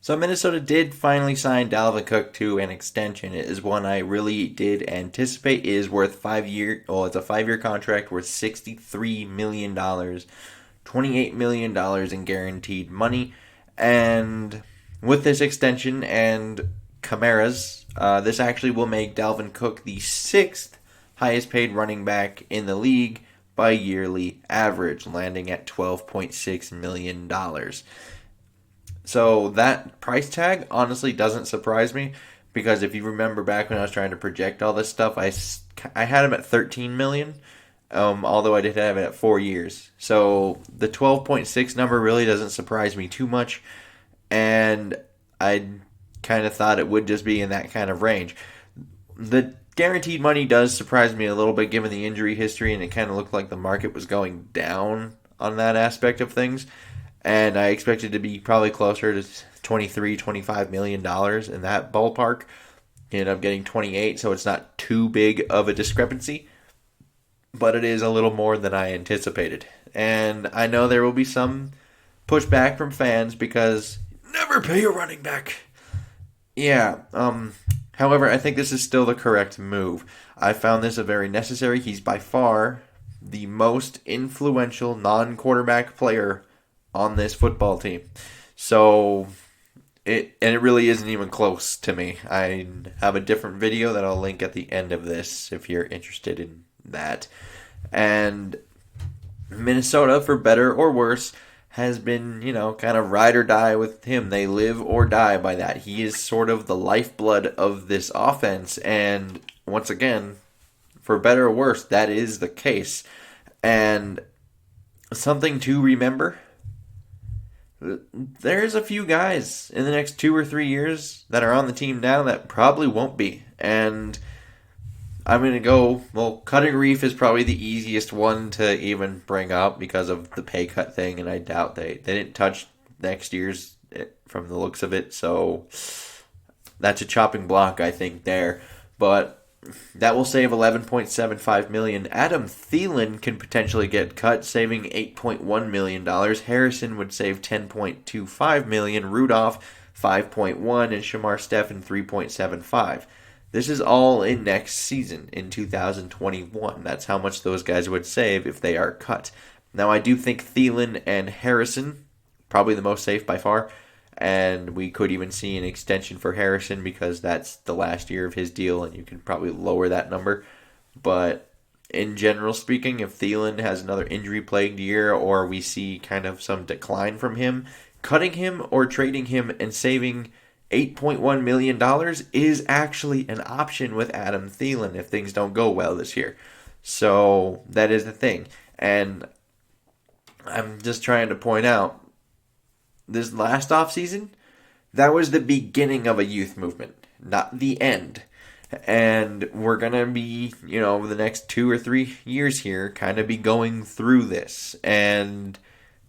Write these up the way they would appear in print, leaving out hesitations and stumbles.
So Minnesota did finally sign Dalvin Cook to an extension. It is one I really did anticipate. It is worth 5 year. Well, it's a 5 year contract worth $63 million, $28 million in guaranteed money, and with this extension and Kamara's, this actually will make Dalvin Cook the sixth highest paid running back in the league by yearly average, landing at $12.6 million. So that price tag honestly doesn't surprise me because if you remember back when I was trying to project all this stuff, I had him at 13 million, although I did have it at 4 years. So the 12.6 number really doesn't surprise me too much, and I kind of thought it would just be in that kind of range. The guaranteed money does surprise me a little bit given the injury history, and it kind of looked like the market was going down on that aspect of things. And I expected to be probably closer to $23-25 million in that ballpark. He ended up getting 28, so it's not too big of a discrepancy, but it is a little more than I anticipated. And I know there will be some pushback from fans because never pay a running back. Yeah, however, I think this is still the correct move. I found this a very necessary. He's by far the most influential non-quarterback player on this football team. So it really isn't even close to me. I have a different video that I'll link at the end of this if you're interested in that. And Minnesota, for better or worse, has been, kind of ride or die with him. They live or die by that. He is sort of the lifeblood of this offense. And once again, for better or worse, that is the case. And something to remember, there's a few guys in the next 2 or 3 years that are on the team now that probably won't be. And I'm going to go, Cutting Reef is probably the easiest one to even bring up because of the pay cut thing, and I doubt they didn't touch next year's from the looks of it, so that's a chopping block, I think, there. But that will save $11.75 million. Adam Thielen can potentially get cut, saving $8.1 million. Harrison would save $10.25 million. Rudolph, $5.1 million, and Shamar Stephen, $3.75. This is all in next season, in 2021. That's how much those guys would save if they are cut. Now, I do think Thielen and Harrison, probably the most safe by far, and we could even see an extension for Harrison because that's the last year of his deal, and you can probably lower that number. But in general speaking, if Thielen has another injury-plagued year or we see kind of some decline from him, cutting him or trading him and saving $8.1 million is actually an option with Adam Thielen if things don't go well this year. So that is the thing. And I'm just trying to point out, this last offseason, that was the beginning of a youth movement, not the end. And we're going to be, over the next 2 or 3 years here, kind of be going through this. And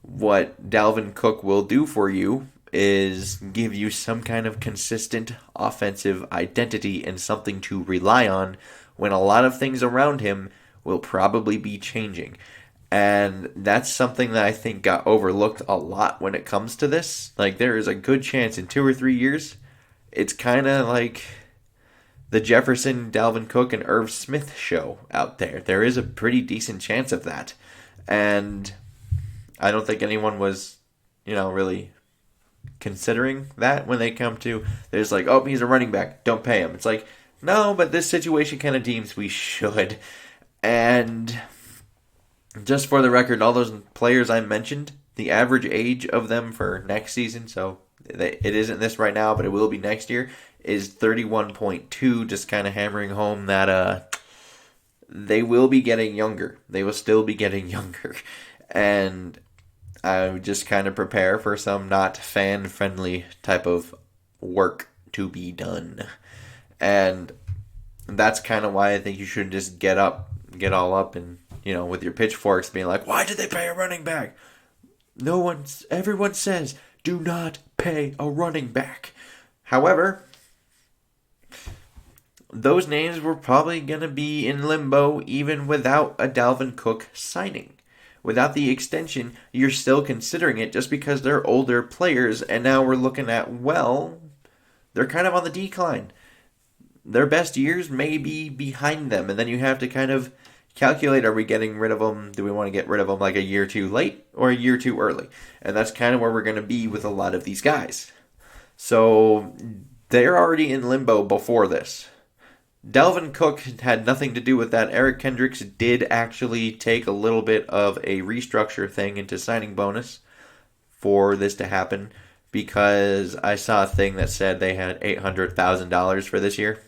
what Dalvin Cook will do for you is give you some kind of consistent offensive identity and something to rely on when a lot of things around him will probably be changing. And that's something that I think got overlooked a lot when it comes to this. Like, there is a good chance in 2 or 3 years, it's kind of like the Jefferson, Dalvin Cook, and Irv Smith show out there. There is a pretty decent chance of that. And I don't think anyone was, really considering that when they come to, there's like, oh, he's a running back, don't pay him. It's like, no, but this situation kind of deems we should. And just for the record, all those players I mentioned, the average age of them for next season, so it isn't this right now, but it will be next year, is 31.2, just kind of hammering home that they will be getting younger. They will still be getting younger. And I would just kind of prepare for some not fan-friendly type of work to be done. And that's kind of why I think you should just get all up and, with your pitchforks being like, why did they pay a running back? Everyone says, do not pay a running back. However, those names were probably going to be in limbo even without a Dalvin Cook signing, without the extension, you're still considering it just because they're older players, and now we're looking at, well, they're kind of on the decline. Their best years may be behind them, and then you have to kind of calculate, are we getting rid of them? Do we want to get rid of them like a year too late or a year too early? And that's kind of where we're going to be with a lot of these guys. So they're already in limbo before this. Dalvin Cook had nothing to do with that. Eric Kendricks did actually take a little bit of a restructure thing into signing bonus for this to happen, because I saw a thing that said they had $800,000 for this year.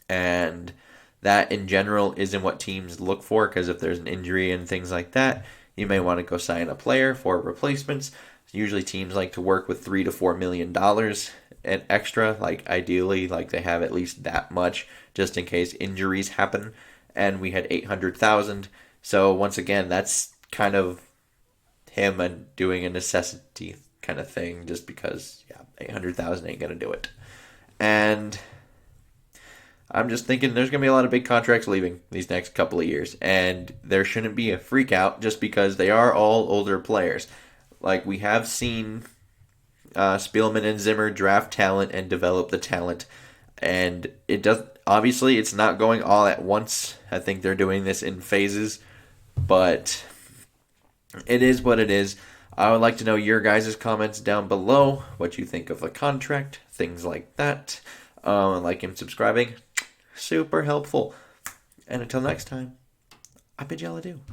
And that in general isn't what teams look for, because if there's an injury and things like that, you may want to go sign a player for replacements. Usually teams like to work with $3 to $4 million and extra, like ideally, like they have at least that much just in case injuries happen. And we had 800,000. So once again, that's kind of him and doing a necessity kind of thing, just because 800,000 ain't gonna do it. And I'm just thinking there's going to be a lot of big contracts leaving these next couple of years. And there shouldn't be a freak out just because they are all older players. Like, we have seen Spielman and Zimmer draft talent and develop the talent. And it does, obviously, it's not going all at once. I think they're doing this in phases. But it is what it is. I would like to know your guys' comments down below. What you think of the contract. Things like that. Like and subscribing. Super helpful. And until next time, I bid y'all adieu.